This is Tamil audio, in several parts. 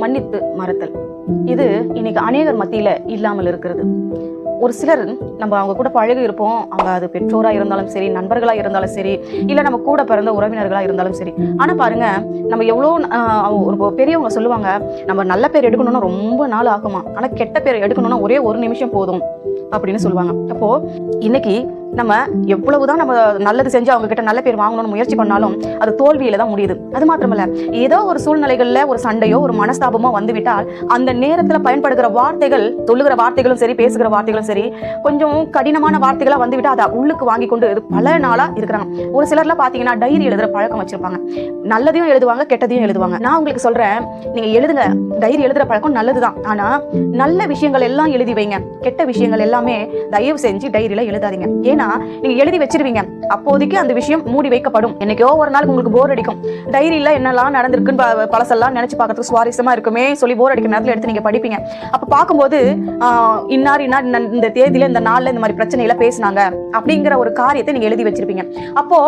மன்னித்து மறத்தல். இது இன்னைக்கு அநேகர் மத்தியில இல்லாமல் இருக்கிறது. ஒரு சிலர் நம்ம அவங்க கூட பழகி இருப்போம். அவங்க அது பெற்றோரா இருந்தாலும் சரி, நண்பர்களா இருந்தாலும் சரி, இல்ல நம்ம கூட பிறந்த உறவினர்களா இருந்தாலும் சரி. ஆனா பாருங்க, நம்ம எவ்வளோ ஒரு பெரியவங்க சொல்லுவாங்க, நம்ம நல்ல பேர் எடுக்கணும்னா ரொம்ப நாள் ஆகுமா, ஆனா கெட்ட பேர் எடுக்கணும்னா ஒரே ஒரு நிமிஷம் போதும் அப்படின்னு சொல்லுவாங்க. அப்போ இன்னைக்கு நம்ம எவ்வளவுதான் நம்ம நல்லது செஞ்சு அவங்க கிட்ட நல்ல பேர் வாங்கணும்னு முயற்சி பண்ணாலும் அது தோல்வியில தான் முடியுது. அது மாத்திரமல்ல, ஏதோ ஒரு சூழ்நிலைகள்ல ஒரு சண்டையோ ஒரு மனஸ்தாபமோ வந்துவிட்டால் அந்த நேரத்துல பயன்படுகிற வார்த்தைகள், சொல்லுகிற வார்த்தைகளும் சரி, பேசுகிற வார்த்தைகளும் சரி, கொஞ்சம் கடினமான வார்த்தைகளா வந்துவிட்டா அதை உள்ளுக்கு வாங்கி கொண்டு பல நாளா இருக்கிறாங்க. ஒரு சிலர்லாம் பாத்தீங்கன்னா டைரி எழுதுற பழக்கம் வச்சிருப்பாங்க. நல்லதையும் எழுதுவாங்க, கெட்டதையும் எழுதுவாங்க. நான் உங்களுக்கு சொல்றேன், நீங்க எழுதுங்க, டைரி எழுதுற பழக்கம் நல்லதுதான். ஆனா நல்ல விஷயங்கள் எல்லாம் எழுதி வைங்க, கெட்ட விஷயங்கள் எல்லாமே தயவு செஞ்சு டைரியில எழுதாதீங்க. ஏன்னா நீங்க எழுதி வச்சிருவீங்க, அப்போதைக்கு அந்த விஷயம் மூடி வைக்கப்படும். என்னைக்கோ ஒரு நாள் உங்களுக்கு போர் அடிக்கும், டைரியில என்னெல்லாம் நடந்திருக்குன்னு பழசெல்லாம் நினைச்சு பார்க்கறதுக்கு சுவாரஸ்யமா இருக்குமே சொல்லி போர் அடிக்கிற நேரத்துல எடுத்து நீங்க படிப்பீங்க. அப்ப பார்க்கும்போது இன்னார் இந்த தேதியில இந்த நாள்ல இந்த மாதிரி பிரச்சனையில பேசினாங்க அப்படிங்கிற ஒரு காரியத்தை நீங்க எழுதி வச்சிருப்பீங்க. அப்போ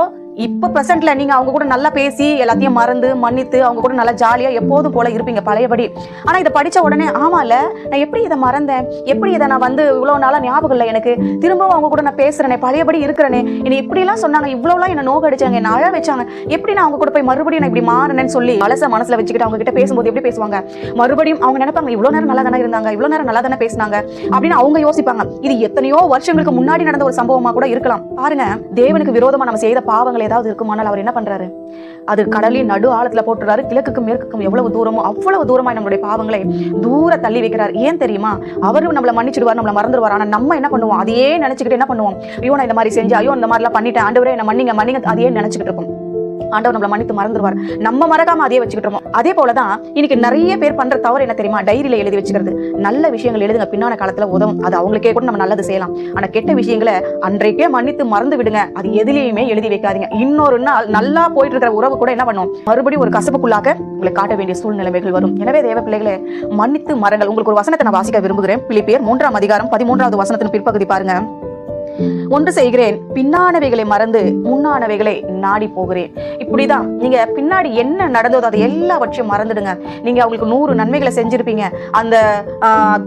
இப்ப பிரசன்ட்ல நீங்க அவங்க கூட நல்லா பேசி எல்லாத்தையும் மறந்து மன்னித்து அவங்க கூட நல்லா ஜாலியா எப்போதும் போல இருப்பீங்க பழையபடி. ஆனா இதை படிச்ச உடனே ஆமால, நான் எப்படி இதை மறந்தேன், எப்படி இதை நான் இவ்வளவு நாளா ஞாபகம் இல்லை எனக்கு, திரும்பவும் அவங்க கூட நான் பேசுறேனே, பழையபடி இருக்கிறேனே, என்னை இப்படி எல்லாம் சொன்னாங்க, இவ்வளவுலாம் என்ன நோக அடிச்சாங்க, என்ன அழ வச்சாங்க, எப்படி நான் அவங்க கூட போய் மறுபடியும் நான் இப்படி மாறினேன்னு சொல்லி மனசுல வச்சுக்கிட்டு அவங்க கிட்ட பேசும்போது எப்படி பேசுவாங்க, மறுபடியும் அவங்க நினைப்பாங்க இவ்வளவு நேரம் நல்லா தானே இருந்தாங்க, இவ்வளவு நேரம் நல்லா தானே பேசினாங்க அப்படின்னு அவங்க யோசிப்பாங்க. இது எத்தனையோ வருஷங்களுக்கு முன்னாடி நடந்த ஒரு சம்பவமா கூட இருக்கலாம். பாருங்க, தேவனுக்கு விரோதமா நம்ம செய்த பாவங்கள் ஏதாவது இருக்குமானால் அவர் என்ன பண்றாரு, அது கடலின் நடு ஆழத்துல போட்டுறாரு. கிழக்குக்கும் மேற்குக்கும் எவ்வளவு தூரமோ அவ்வளவு தூரமாய் நம்மளுடைய பாவங்களை தூர தள்ளி வைக்கிறார். ஏன் தெரியுமா, அவரும் நம்மளை மன்னிச்சிடுவார், நம்மளை மறந்துடுவார். ஆனா நம்ம என்ன பண்ணுவோம், அதையே நினைச்சுக்கிட்டு என்ன பண்ணுவோம், ஐயோ நான் இந்த மாதிரி செஞ்சு, ஐயோ இந்த மாதிரி எல்லாம் பண்ணிட்டேன், ஆண்டவரே என்ன மன்னிங்க மன்னிங்க, அதையே நினைச்சுக்கிட்டு இருப்போம். ஆண்டவர் நம்மளை மன்னித்து மறந்துடுவார், நம்ம மறக்காம அதையே வச்சுக்கிட்டு இருப்போம். அதே போலதான் இன்னைக்கு நிறைய பேர் பண்ற தவறு என்ன தெரியுமா, டைரியில எழுதி வச்சுக்கிறது. நல்ல விஷயங்கள் எழுதுங்க, பின்னான காலத்துல உதவும், அது அவங்களுக்கே கூட நம்ம நல்லது செய்யலாம். ஆனா கெட்ட விஷயங்களை அன்றைக்கே மன்னித்து மறந்து விடுங்க, அது எதுலையுமே எழுதி வைக்காதீங்க. இன்னொரு நாள் நல்லா போயிட்டு இருக்கிற உறவு கூட என்ன பண்ணும், மறுபடியும் ஒரு கசப்புக்குள்ளாக உங்களை காட்ட வேண்டிய சூழ்நிலைகள் வரும். எனவே தேவ பிள்ளைகளே, மன்னித்து மறங்கள். உங்களுக்கு ஒரு வசனத்தை நான் வாசிக்க விரும்புகிறேன். பிலிப்பியர் 3ஆம் அதிகாரம் 13வது வசனத்தின் பிற்பகுதி பாருங்க. ஒன்று செய்கிறேன், பின்னானவைகளை மறந்து முன்னானவைகளை நாடி போகிறேன். இப்படிதான் நீங்க பின்னாடி என்ன நடந்ததோ அதை எல்லாவற்றையும் மறந்துடுங்க. நீங்க அவங்களுக்கு 100 நன்மைகளை செஞ்சிருப்பீங்க, அந்த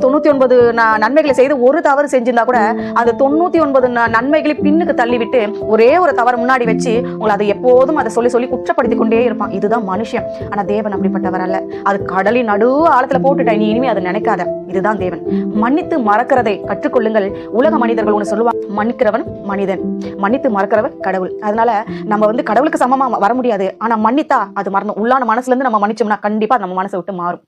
99 நன்மைகளை செய்து ஒரு தவறு செஞ்சிருந்தா கூட அந்த 99 நன்மைகளை பின்னுக்கு தள்ளிவிட்டு ஒரே ஒரு தவறு முன்னாடி வச்சு உங்களை அதை எப்போதும் அதை சொல்லி சொல்லி குற்றப்படுத்தி கொண்டே இருப்பான். இதுதான் மனுஷன். ஆனா தேவன் அப்படிப்பட்டவர் அல்ல. அது கடலின் நடு ஆழத்துல போட்டுட்ட, நீ இனிமே அதை நினைக்காத. இதுதான் தேவன். மன்னித்து மறக்கிறதை கற்றுக்கொள்ளுங்கள். உலக மனிதர்கள் ஒன்று சொல்லுவாங்க, மன்னிக்கிறவன் மனிதன், மன்னித்து மறக்கிறவன் கடவுள். அதனால நம்ம கடவுளுக்கு சமமா வர முடியாது. ஆனா மன்னித்தா அது மறந்து உள்ளான மனசுல இருந்து நம்ம மன்னிச்சோம்னா கண்டிப்பா நம்ம மனசை விட்டு மாறும்.